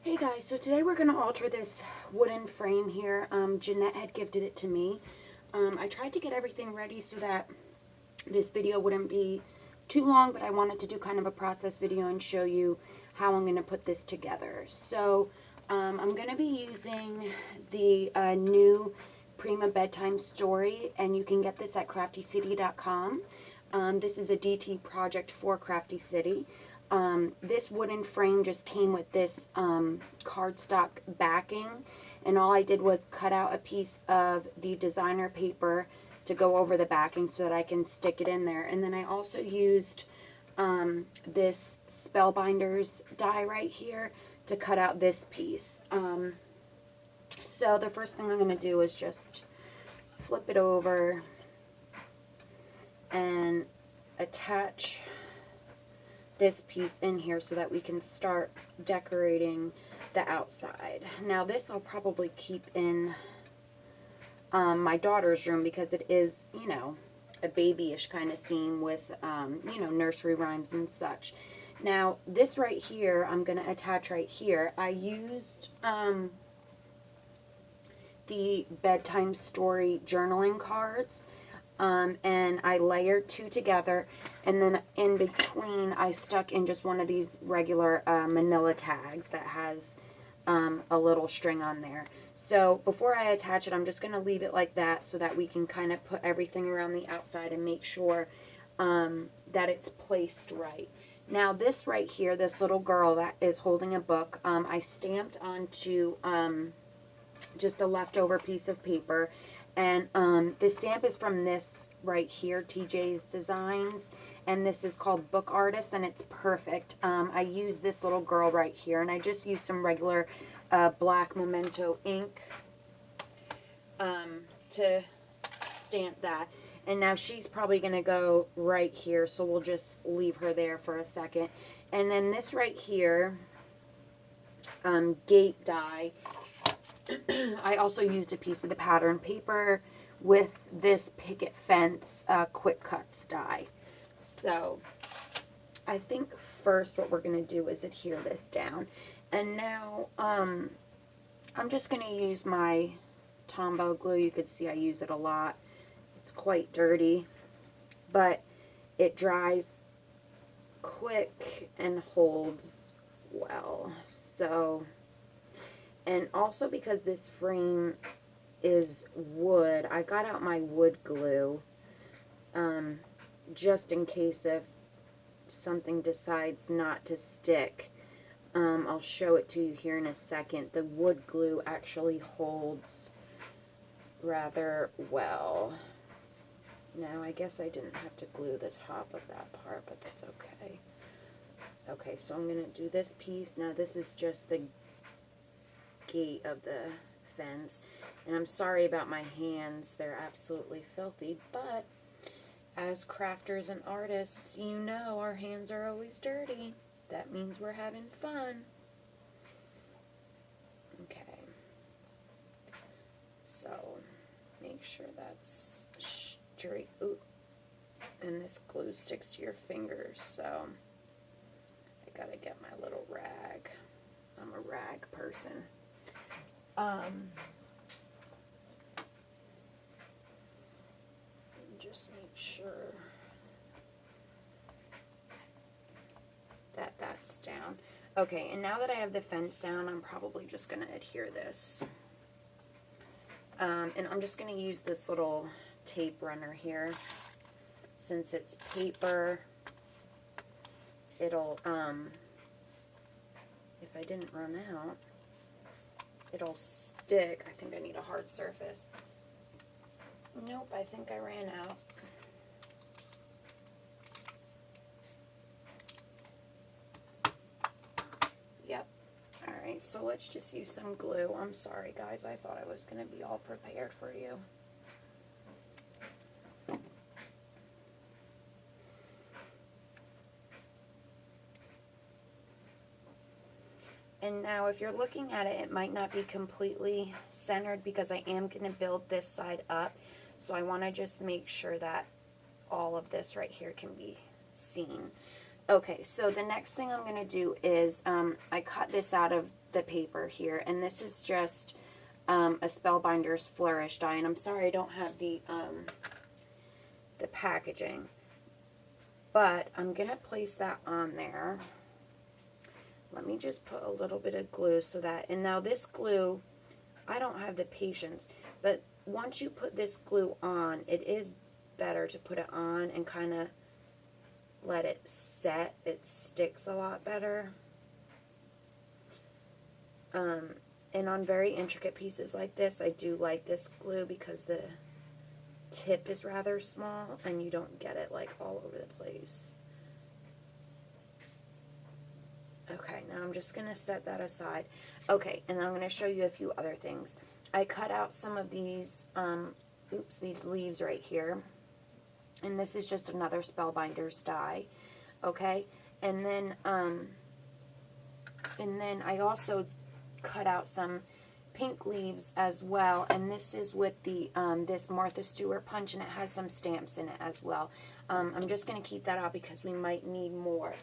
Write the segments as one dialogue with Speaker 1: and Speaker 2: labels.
Speaker 1: Hey guys, so today we're going to alter this wooden frame here. Jeanette had gifted it to me. I tried to get everything ready so that this video wouldn't be too long, but I wanted to do kind of a process video and show you how I'm going to put this together. So I'm going to be using the new Prima Bedtime story, and you can get this at craftycity.com. This is a DT project for Crafty City. This wooden frame just came with this cardstock backing, and all I did was cut out a piece of the designer paper to go over the backing so that I can stick it in there. And then I also used this Spellbinders die right here to cut out this piece. So the first thing I'm going to do is just flip it over and attach this piece in here so that we can start decorating the outside. Now this I'll probably keep in my daughter's room because it is, you know, a babyish kind of theme with, you know, nursery rhymes and such. Now this right here, I'm going to attach right here. I used the bedtime story journaling cards. And I layered two together, and then in between I stuck in just one of these regular manila tags that has a little string on there. So before I attach it, I'm just going to leave it like that so that we can kind of put everything around the outside and make sure that it's placed right. Now this right here, this little girl that is holding a book, I stamped onto just a leftover piece of paper. And this stamp is from this right here, TJ's Designs, and this is called Book Artist, and it's perfect. I use this little girl right here, and I just use some regular black Memento ink to stamp that. And now she's probably going to go right here, so we'll just leave her there for a second. And then this right here, gate die. I also used a piece of the pattern paper with this picket fence quick cuts die. So I think first what we're going to do is adhere this down. And now I'm just going to use my Tombow glue. You could see I use it a lot. It's quite dirty, but it dries quick and holds well. So, and also because this frame is wood, I got out my wood glue just in case if something decides not to stick. I'll show it to you here in a second. The wood glue actually holds rather well. Now I guess I didn't have to glue the top of that part, but that's okay. Okay, so I'm going to do this piece. Now this is just the gate of the fence, and I'm sorry about my hands, they're absolutely filthy, but as crafters and artists, you know our hands are always dirty. That means we're having fun. Okay, so make sure that's straight. Ooh, and this glue sticks to your fingers, so I gotta get my little rag. I'm a rag person. Just make sure that that's down. Okay, and now that I have the fence down, I'm probably just going to adhere this. And I'm just going to use this little tape runner here. Since it's paper, it'll, if I didn't run out, it'll stick. I think I need a hard surface. Nope, I think I ran out. Yep. Alright, so let's just use some glue. I'm sorry, guys. I thought I was going to be all prepared for you. And now if you're looking at it, it might not be completely centered because I am going to build this side up. So I want to just make sure that all of this right here can be seen. Okay, so the next thing I'm going to do is I cut this out of the paper here, and this is just a Spellbinders Flourish die, and I'm sorry I don't have the packaging, but I'm going to place that on there. Let me just put a little bit of glue so that, and now this glue, I don't have the patience, but once you put this glue on, it is better to put it on and kind of let it set. It sticks a lot better. And on very intricate pieces like this, I do like this glue because the tip is rather small and you don't get it like all over the place. Okay, now I'm just going to set that aside. Okay, and I'm going to show you a few other things. I cut out some of these, these leaves right here. And this is just another Spellbinders die. Okay, and then I also cut out some pink leaves as well, and this is with the this Martha Stewart punch, and it has some stamps in it as well. I'm just going to keep that out because we might need more.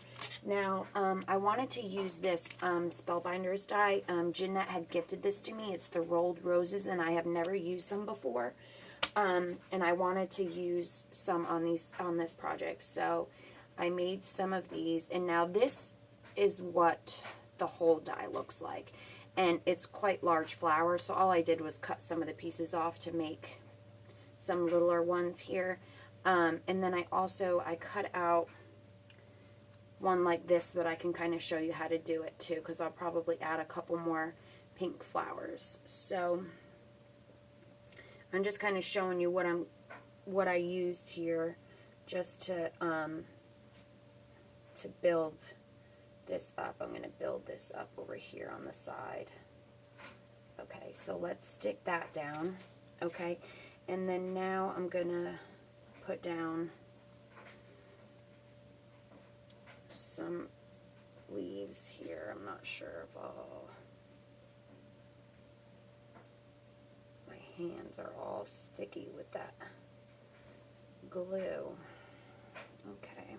Speaker 1: Now, I wanted to use this Spellbinders die. Jeanette had gifted this to me. It's the Rolled Roses, and I have never used them before. And I wanted to use some on this project, so I made some of these, and now this is what the whole die looks like. And it's quite large flowers, so all I did was cut some of the pieces off to make some littler ones here. And then I cut out one like this so that I can kind of show you how to do it too, because I'll probably add a couple more pink flowers. So I'm just kind of showing you what I used here just to build this up. I'm going to build this up over here on the side. Okay, so let's stick that down. Okay, and then now I'm going to put down some leaves here. I'm not sure if I'll... My hands are all sticky with that glue. Okay.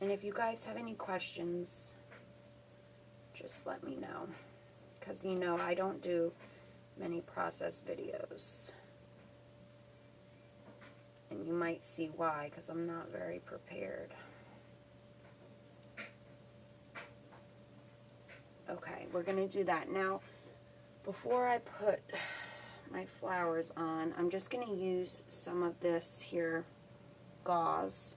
Speaker 1: And if you guys have any questions, just let me know. Because, you know, I don't do many process videos. And you might see why, because I'm not very prepared. Okay, we're going to do that. Now, before I put my flowers on, I'm just going to use some of this here gauze.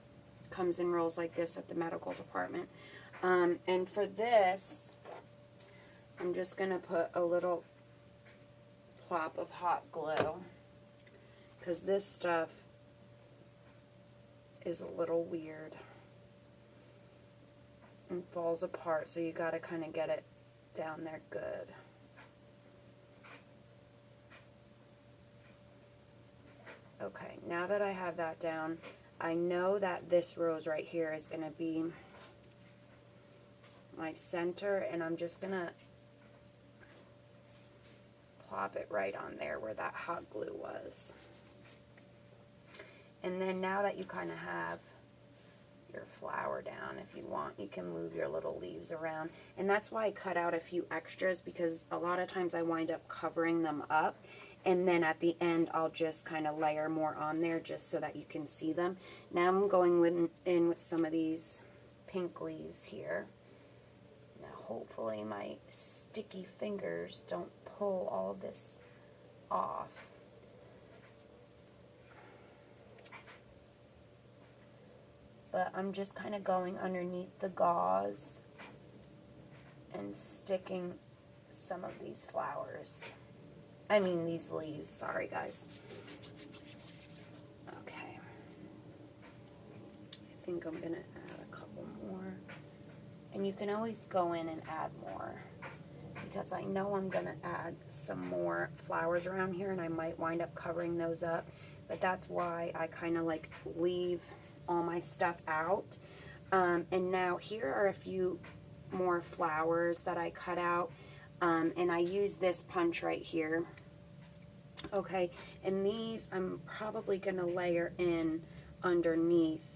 Speaker 1: Comes in rolls like this at the medical department. And for this, I'm just going to put a little plop of hot glue, because this stuff is a little weird and falls apart, so you got to kind of get it down there good. Okay, now that I have that down, I know that this rose right here is going to be my center, and I'm just going to plop it right on there where that hot glue was. And then now that you kind of have your flower down, if you want, you can move your little leaves around. And that's why I cut out a few extras, because a lot of times I wind up covering them up. And then at the end, I'll just kind of layer more on there just so that you can see them. Now I'm going in with some of these pink leaves here. Now hopefully my sticky fingers don't pull all of this off. But I'm just kind of going underneath the gauze and sticking some of these flowers. I mean these leaves, sorry guys. Okay. I think I'm gonna add a couple more. And you can always go in and add more, because I know I'm gonna add some more flowers around here and I might wind up covering those up. But that's why I kind of like leave all my stuff out. And now here are a few more flowers that I cut out. And I use this punch right here. Okay, and these I'm probably going to layer in underneath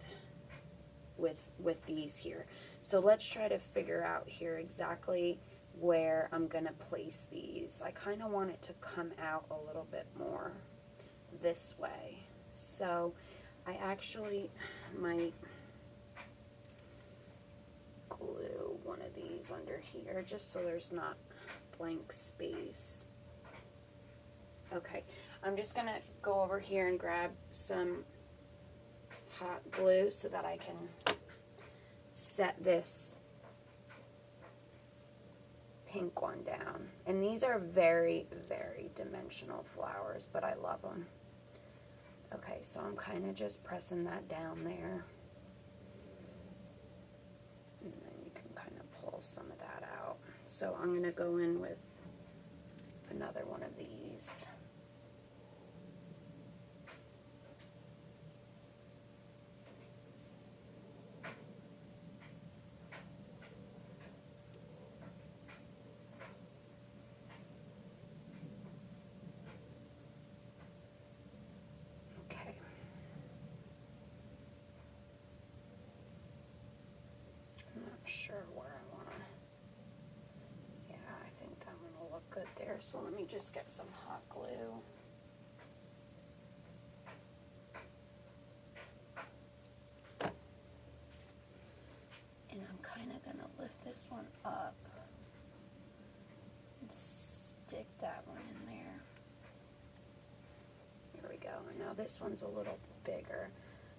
Speaker 1: with these here. So let's try to figure out here exactly where I'm gonna place these. I kind of want it to come out a little bit more this way. So I actually might glue one of these under here just so there's not blank space. Okay, I'm just gonna go over here and grab some hot glue so that I can set this pink one down. And these are very, very dimensional flowers, but I love them. Okay, so I'm kind of just pressing that down there. And then you can kind of pull some of that out. So I'm going to go in with another one of these. Sure where I want to, yeah, I think that one will look good there. So let me just get some hot glue. And I'm kind of going to lift this one up and stick that one in there. There we go. And now this one's a little bigger.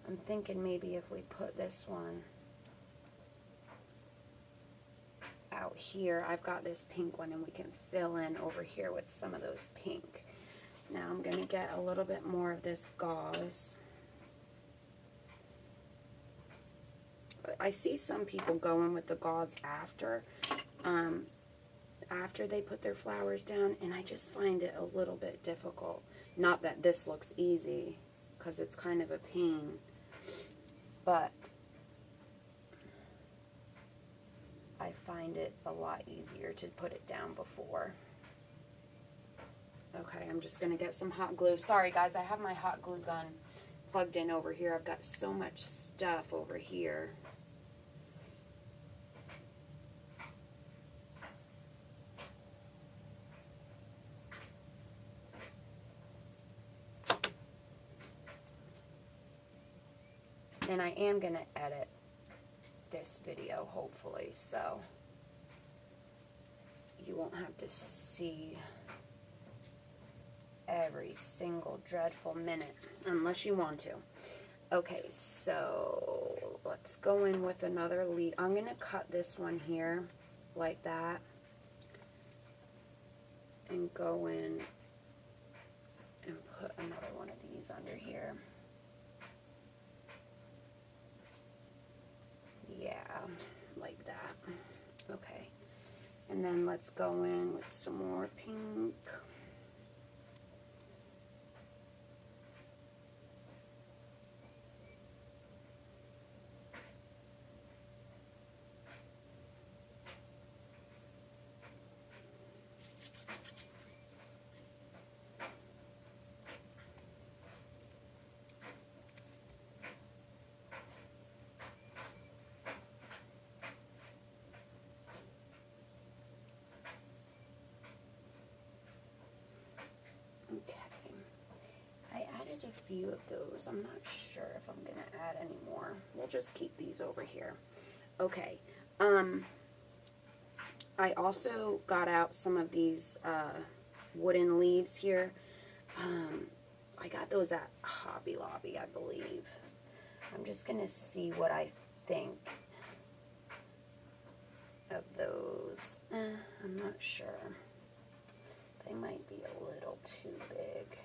Speaker 1: I'm thinking maybe if we put this one out here, I've got this pink one, and we can fill in over here with some of those pink. Now I'm going to get a little bit more of this gauze. I see some people going with the gauze after they put their flowers down, and I just find it a little bit difficult. Not that this looks easy, because it's kind of a pain, but I find it a lot easier to put it down before. Okay, I'm just going to get some hot glue. Sorry guys, I have my hot glue gun plugged in over here. I've got so much stuff over here. And I am going to edit this video, hopefully, so you won't have to see every single dreadful minute unless you want to. Okay, so let's go in with another lead. I'm going to cut this one here like that and go in and put another one of these under here. Yeah, like that. Okay. And then let's go in with some more pink. A few of those. I'm not sure if I'm going to add any more. We'll just keep these over here. Okay. I also got out some of these wooden leaves here. I got those at Hobby Lobby, I believe. I'm just going to see what I think of those. I'm not sure. They might be a little too big.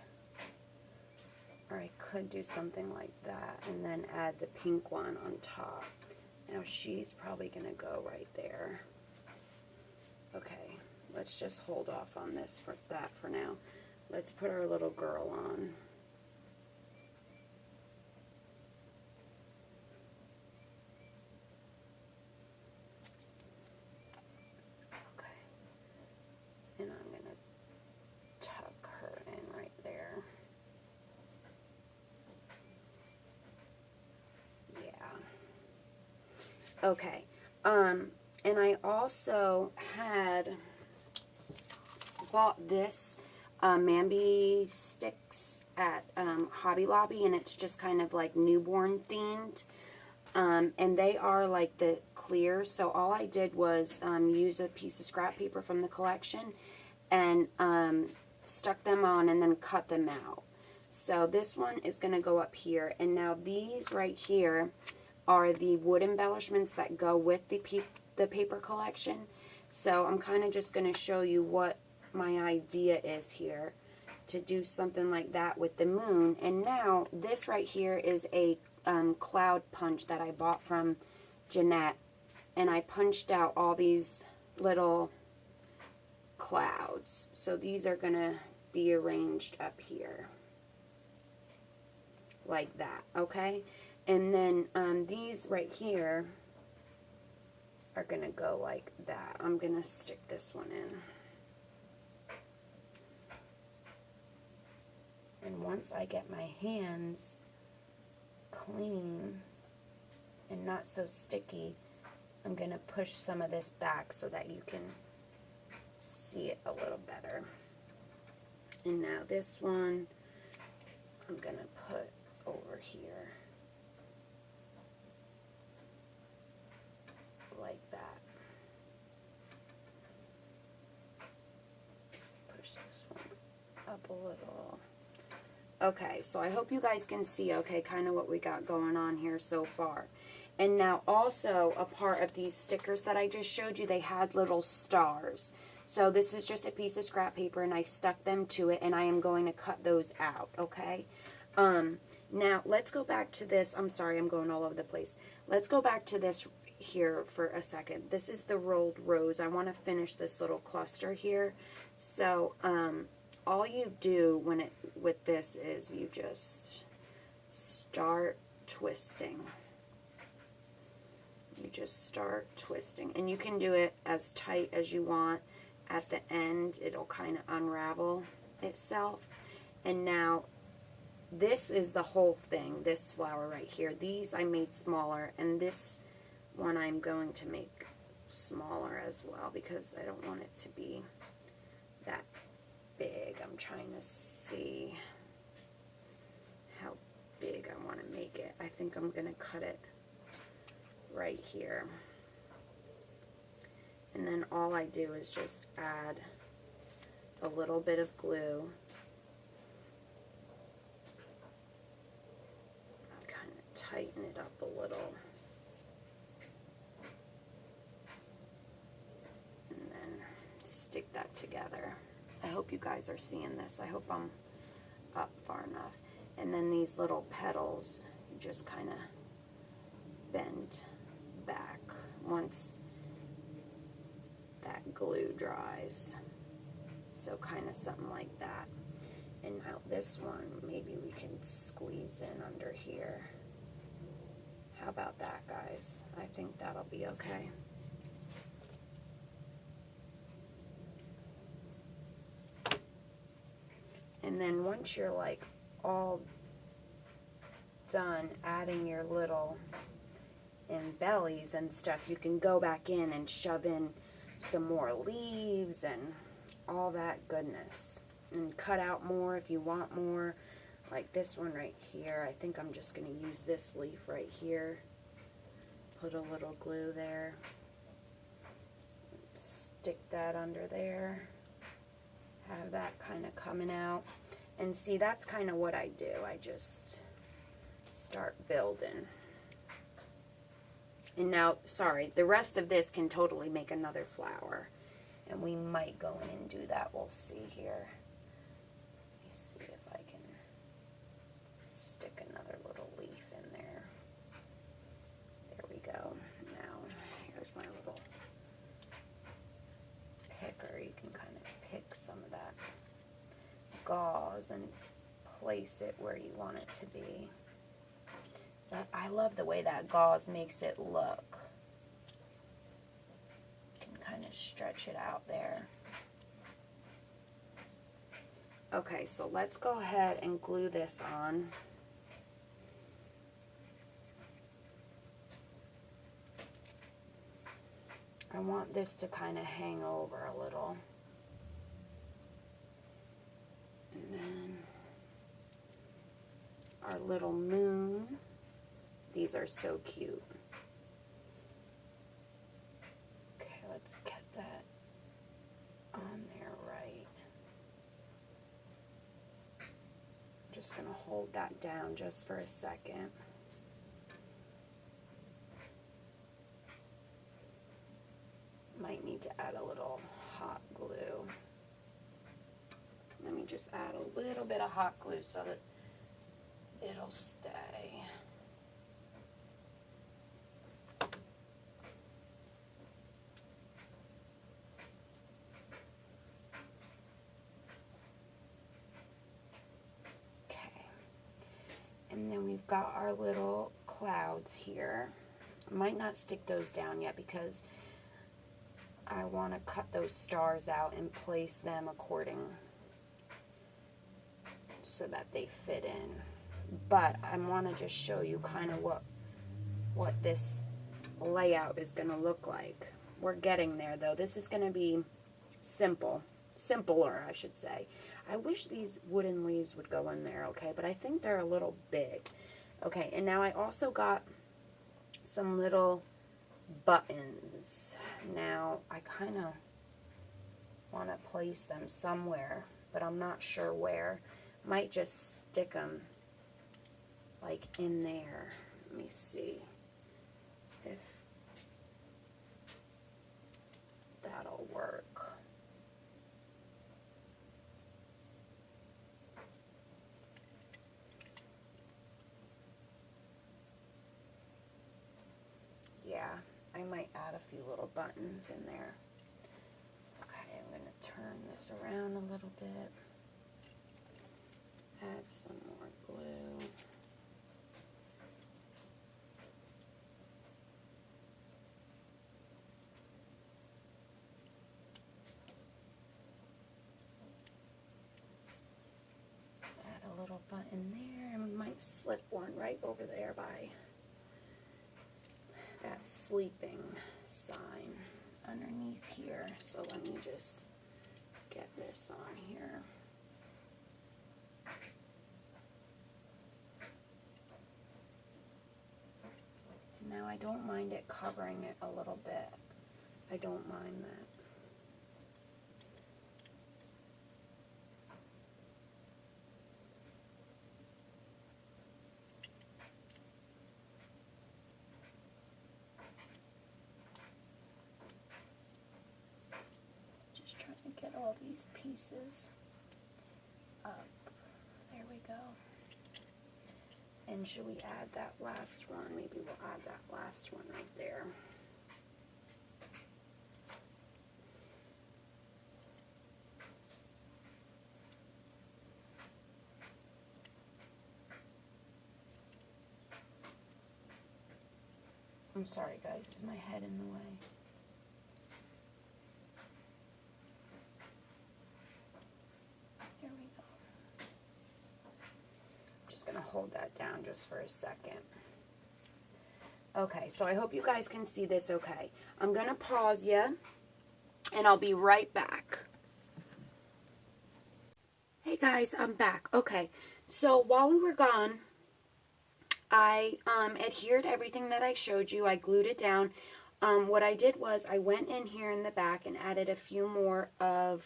Speaker 1: Or I could do something like that and then add the pink one on top. Now she's probably going to go right there. Okay, let's just hold off on this for that for now. Let's put our little girl on. Okay, and I'm going to tuck her in right there. Okay. And I also had bought this Mambi sticks at Hobby Lobby, and it's just kind of like newborn themed. And they are like the clear, so all I did was use a piece of scrap paper from the collection and stuck them on and then cut them out. So this one is going to go up here, and now these right here are the wood embellishments that go with the paper collection. So I'm kind of just going to show you what my idea is here, to do something like that with the moon. And now this right here is a cloud punch that I bought from Jeanette, and I punched out all these little clouds. So these are going to be arranged up here like that, okay? And then these right here are going to go like that. I'm going to stick this one in. And once I get my hands clean and not so sticky, I'm going to push some of this back so that you can see it a little better. And now this one I'm going to put over here like that. Push this one up a little. Okay, so I hope you guys can see, okay, kind of what we got going on here so far. And now also, a part of these stickers that I just showed you, they had little stars. So this is just a piece of scrap paper, and I stuck them to it, and I am going to cut those out, okay? Now, let's go back to this. I'm sorry, I'm going all over the place. Let's go back to this here for a second. This is the rolled rose. I want to finish this little cluster here. So, all you do with this is you just start twisting. You just start twisting, and you can do it as tight as you want. At the end, it'll kind of unravel itself. And now this is the whole thing, this flower right here. These I made smaller, and this one I'm going to make smaller as well because I don't want it to be that big. I'm trying to see how big I want to make it. I think I'm going to cut it right here. And then all I do is just add a little bit of glue. Kind of tighten it up a little. And then stick that together. I hope you guys are seeing this. I hope I'm up far enough. And then these little petals, you just kind of bend back once that glue dries. So kind of something like that. And now this one, maybe we can squeeze in under here. How about that, guys? I think that'll be okay. And then once you're like all done adding your little embellies and stuff, you can go back in and shove in some more leaves and all that goodness, and cut out more if you want more, like this one right here. I think I'm just going to use this leaf right here, put a little glue there, stick that under there, have that kind of coming out. And see, that's kind of what I do. I just start building. And now, sorry, the rest of this can totally make another flower. And we might go in and do that. We'll see here. Let me see if I can stick another little leaf in there. There we go. Now, here's my little picker. You can kind of pick some of that gauze and place it where you want it to be. But I love the way that gauze makes it look. You can kind of stretch it out there. Okay, so let's go ahead and glue this on. I want this to kind of hang over a little. And then our little moon. These are so cute. Okay, let's get that on there right. I'm just going to hold that down just for a second. Might need to add a little hot glue. Let me just add a little bit of hot glue so that it'll stay. Okay. And then we've got our little clouds here. I might not stick those down yet because I want to cut those stars out and place them according so that they fit in. But I want to just show you kind of what this layout is going to look like. We're getting there though. This is going to be simpler, I should say. I wish these wooden leaves would go in there, okay, but I think they're a little big. Okay, and now I also got some little buttons. Now, I kind of want to place them somewhere, but I'm not sure where. Might just stick them like in there. Let me see if that'll work. Yeah, I might add a few little buttons in there. Okay, I'm going to turn this around a little bit. Add some more glue. Add a little button there, and we might slip one right over there by that sleeping sign underneath here. So let me just get this on here. Now I don't mind it covering it a little bit. I don't mind that. Just trying to get all these pieces up. There we go. And should we add that last one? Maybe we'll add that last one right there. I'm sorry guys, is my head in the way? There we go. Going to hold that down just for a second. Okay, so I hope you guys can see this okay. I'm going to pause you, and I'll be right back. Hey guys, I'm back. Okay, so while we were gone, I adhered everything that I showed you. I glued it down. What I did was I went in here in the back and added a few more of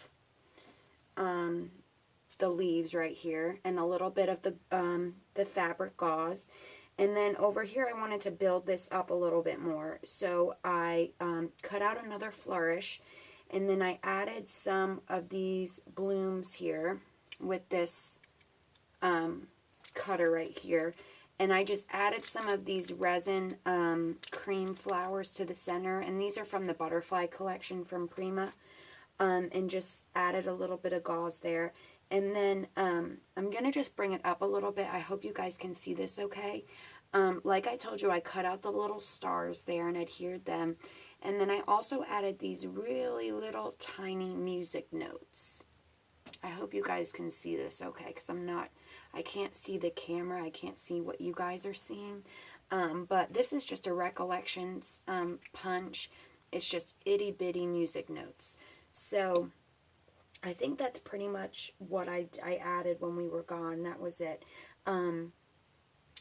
Speaker 1: the leaves right here and a little bit of the fabric gauze. And then over here I wanted to build this up a little bit more. So I cut out another flourish, and then I added some of these blooms here with this cutter right here. And I just added some of these resin cream flowers to the center. And these are from the butterfly collection from Prima. And just added a little bit of gauze there. And then I'm going to just bring it up a little bit. I hope you guys can see this okay. Like I told you, I cut out the little stars there and adhered them. And then I also added these really little tiny music notes. I hope you guys can see this okay, because I can't see the camera. I can't see what you guys are seeing. But this is just a Recollections punch. It's just itty bitty music notes. So I think that's pretty much what I added when we were gone. That was it.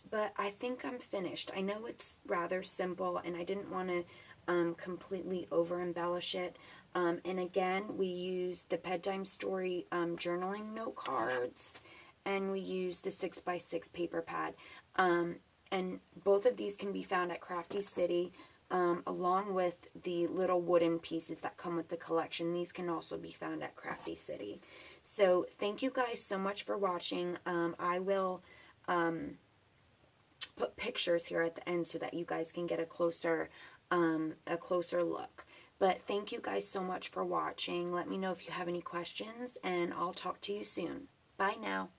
Speaker 1: But I think I'm finished. I know it's rather simple, and I didn't want to completely over embellish it. And again, we use the Bedtime Story journaling note cards, and we use the 6x6 paper pad. And both of these can be found at Crafty City, along with the little wooden pieces that come with the collection. These can also be found at Crafty City. So thank you guys so much for watching. I will put pictures here at the end so that you guys can get a closer look. But thank you guys so much for watching. Let me know if you have any questions, and I'll talk to you soon. Bye now.